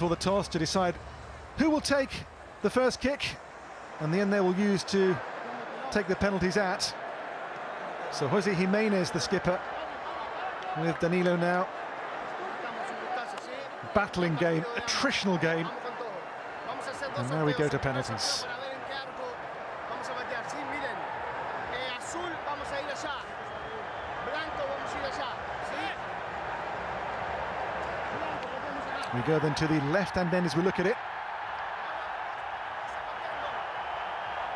for the toss to decide who will take the first kick, and the end they will use to take the penalties at. So Jose Jimenez, the skipper, with Danilo now. Battling game, attritional game, and now we go to penalties. We go then to the left-hand end as we look at it.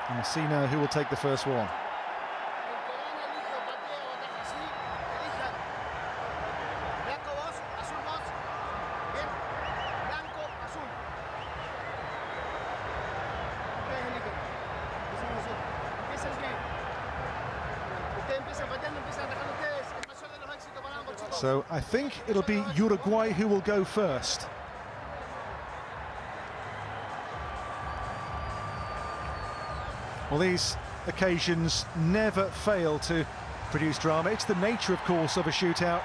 And we'll see now who will take the first one. So I think it'll be Uruguay who will go first. Well, these occasions never fail to produce drama. It's the nature, of course, of a shootout.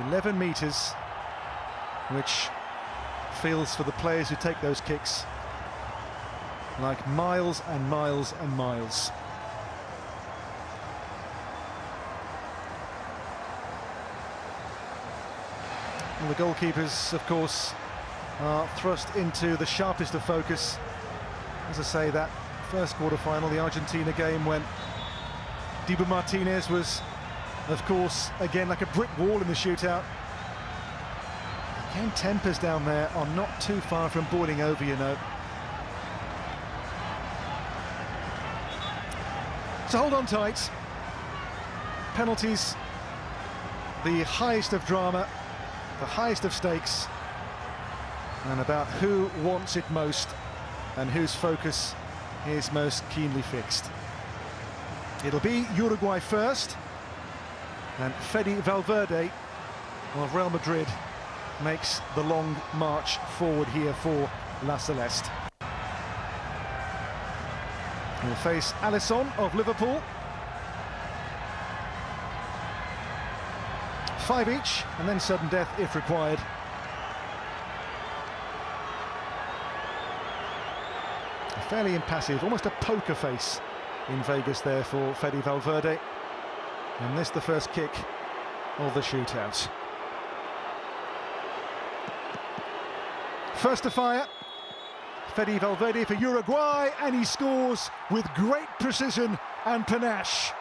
11 metres, which feels for the players who take those kicks like miles and miles and miles. And the goalkeepers, of course, are thrust into the sharpest of focus. As I say, that first quarter-final, the Argentina game, when Dibu Martinez was, of course, again like a brick wall in the shootout. Again, tempers down there are not too far from boiling over, you know. So hold on tight. Penalties, the highest of drama, the highest of stakes, and about who wants it most and whose focus is most keenly fixed. It'll be Uruguay first, and Fede Valverde of Real Madrid makes the long march forward here for La Celeste. He'll face Alisson of Liverpool. 5 each, and then sudden death if required. Fairly impassive, almost a poker face in Vegas there for Fede Valverde. And this the first kick of the shootout. First to fire, Fede Valverde for Uruguay, and he scores with great precision and panache.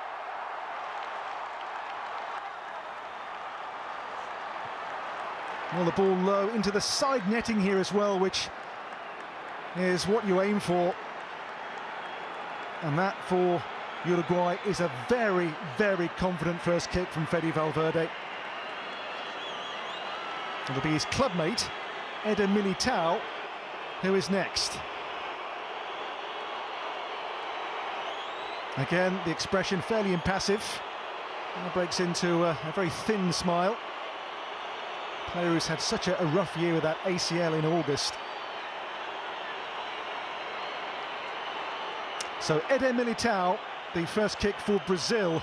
Well, the ball low into the side netting here as well, which is what you aim for. And that for Uruguay is a very, very confident first kick from Fede Valverde. It'll be his clubmate, Eder Militao, who is next. Again, the expression fairly impassive. Now breaks into a very thin smile. Player who's had such a rough year with that ACL in August. So Eder Militao, the first kick for Brazil,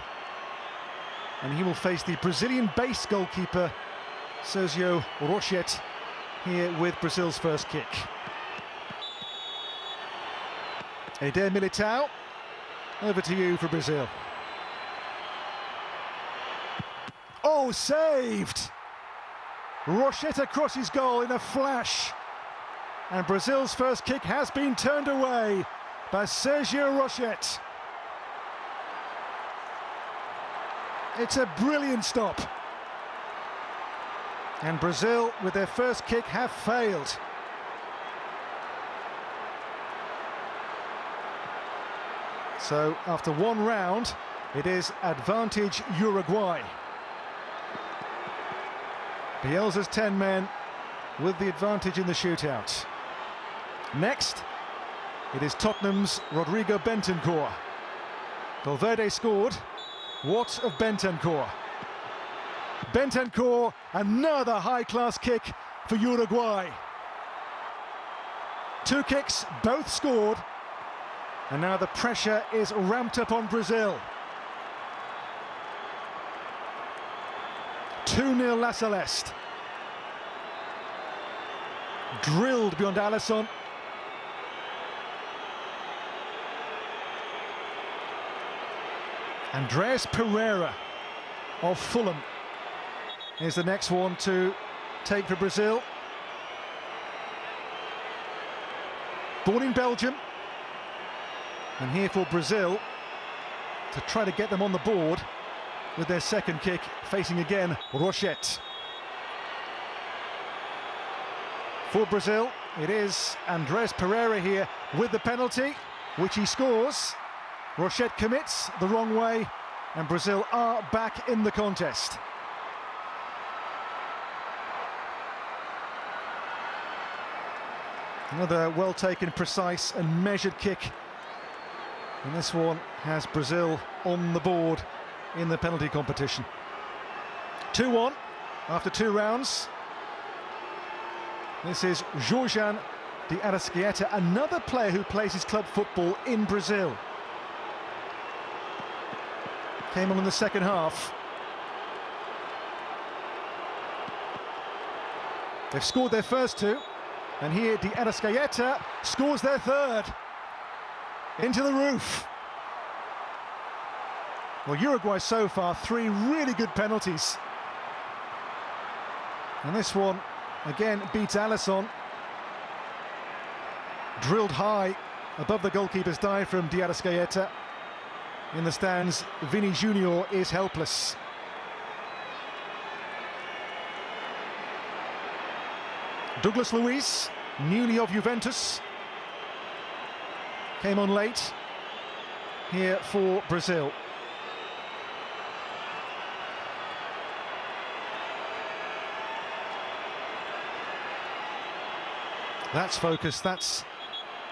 and he will face the Brazilian-based goalkeeper Sergio Rochette here with Brazil's first kick. Eder Militao, over to you for Brazil. Oh, saved! Rochette across his goal in a flash, and Brazil's first kick has been turned away by Sergio Rochette. It's a brilliant stop, and Brazil with their first kick have failed. So after one round, it is advantage Uruguay. Bielsa's 10 men with the advantage in the shootout. Next, it is Tottenham's Rodrigo Bentancur. Valverde scored. What of Bentancur? Bentancur, another high-class kick for Uruguay. 2 kicks, both scored. And now the pressure is ramped up on Brazil. 2-0 La Celeste. drilled beyond Alisson. Andreas Pereira of Fulham is the next one to take for Brazil. Born in Belgium, and here for Brazil to try to get them on the board with their second kick, facing again Rochette. For Brazil, it is Andreas Pereira here with the penalty, which he scores. Rochette commits the wrong way, and Brazil are back in the contest. Another well-taken, precise and measured kick. And this one has Brazil on the board in the penalty competition. 2-1 after 2 rounds. This is Jorjan de Arrascaeta, another player who plays his club football in Brazil. Came on in the second half. They've scored their first 2, and here de Arrascaeta scores their third. Into the roof. Well, Uruguay so far, 3 really good penalties. And this one, again, beats Alisson. Drilled high above the goalkeeper's dive from de Arrascaeta. In the stands, Vini Junior is helpless. Douglas Luiz, newly of Juventus, came on late here for Brazil. That's focus, that's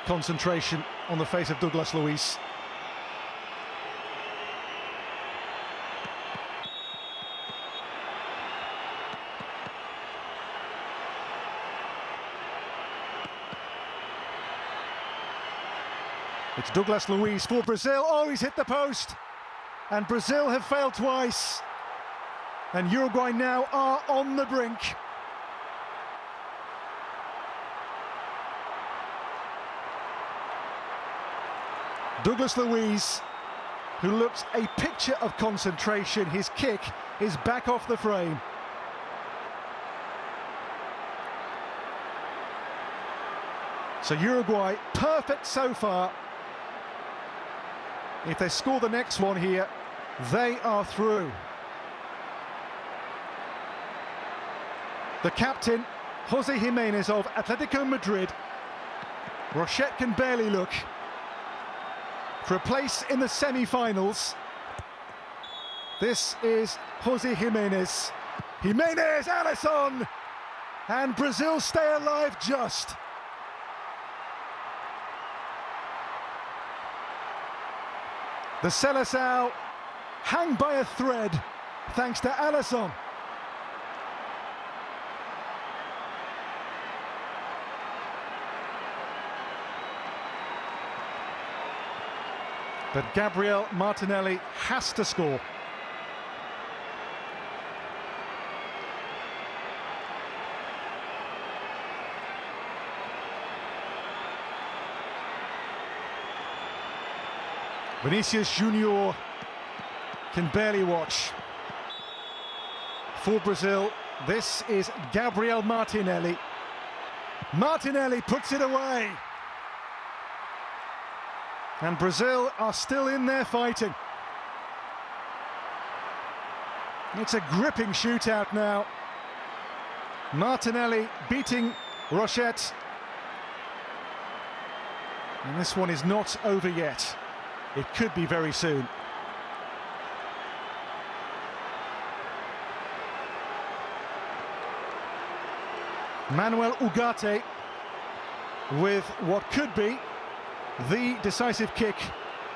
concentration on the face of Douglas Luiz. It's Douglas Luiz for Brazil. Oh, he's hit the post. And Brazil have failed twice. And Uruguay now are on the brink. Douglas Luiz, who looks a picture of concentration. His kick is back off the frame. So Uruguay, perfect so far. If they score the next one here, they are through. The captain, Jose Jimenez of Atletico Madrid. Rochette can barely look for a place in the semi-finals. This is Jose Jimenez. Jimenez, Alisson! And Brazil stay alive just. The Seleção hang by a thread thanks to Alisson. But Gabriel Martinelli has to score. Vinicius Junior can barely watch. For Brazil, this is Gabriel Martinelli. Martinelli puts it away. And Brazil are still in there fighting. It's a gripping shootout now. Martinelli beating Rochette. And this one is not over yet. It could be very soon. Manuel Ugarte with what could be the decisive kick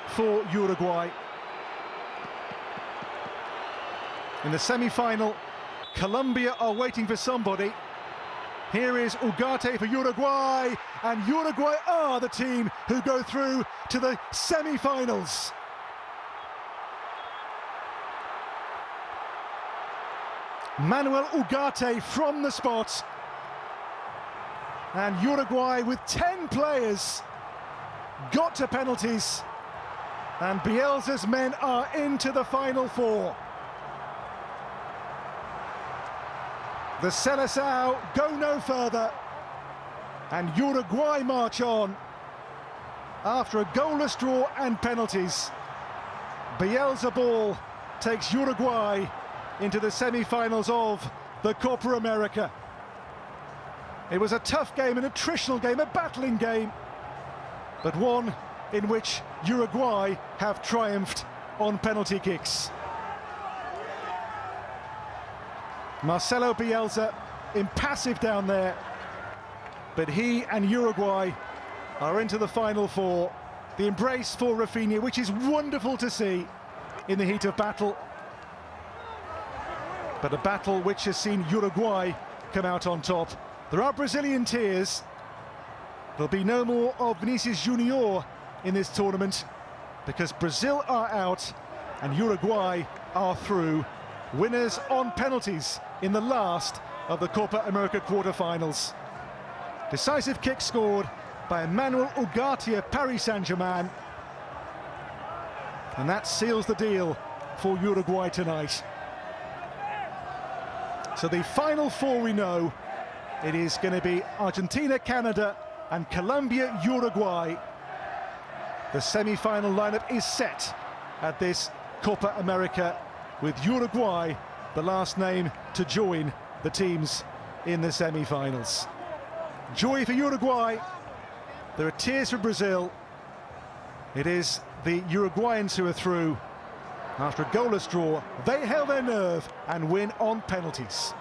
for Uruguay. In the semi-final, Colombia are waiting for somebody. Here is Ugarte for Uruguay, and Uruguay are the team who go through to the semi-finals. Manuel Ugarte from the spot. And Uruguay, with 10 players, got to penalties. And Bielsa's men are into the final four. The Seleção go no further. And Uruguay march on. After a goalless draw and penalties, Bielsa ball takes Uruguay into the semi-finals of the Copa America. It was a tough game, an attritional game, a battling game, but one in which Uruguay have triumphed on penalty kicks. Marcelo Bielsa, impassive down there, but he and Uruguay are into the final four. The embrace for Rafinha, which is wonderful to see in the heat of battle, but a battle which has seen Uruguay come out on top. There are Brazilian tears. There'll be no more of Vinicius Junior in this tournament because Brazil are out and Uruguay are through. Winners on penalties in the last of the Copa America quarter-finals. Decisive kick scored by Manuel Ugarte of Paris Saint-Germain. And that seals the deal for Uruguay tonight. So the final four, we know, it is going to be Argentina, Canada and Colombia, Uruguay. The semi-final lineup is set at this Copa America, with Uruguay the last name to join the teams in the semi-finals. Joy for Uruguay. There are tears for Brazil. It is the Uruguayans who are through. After a goalless draw, they held their nerve and win on penalties.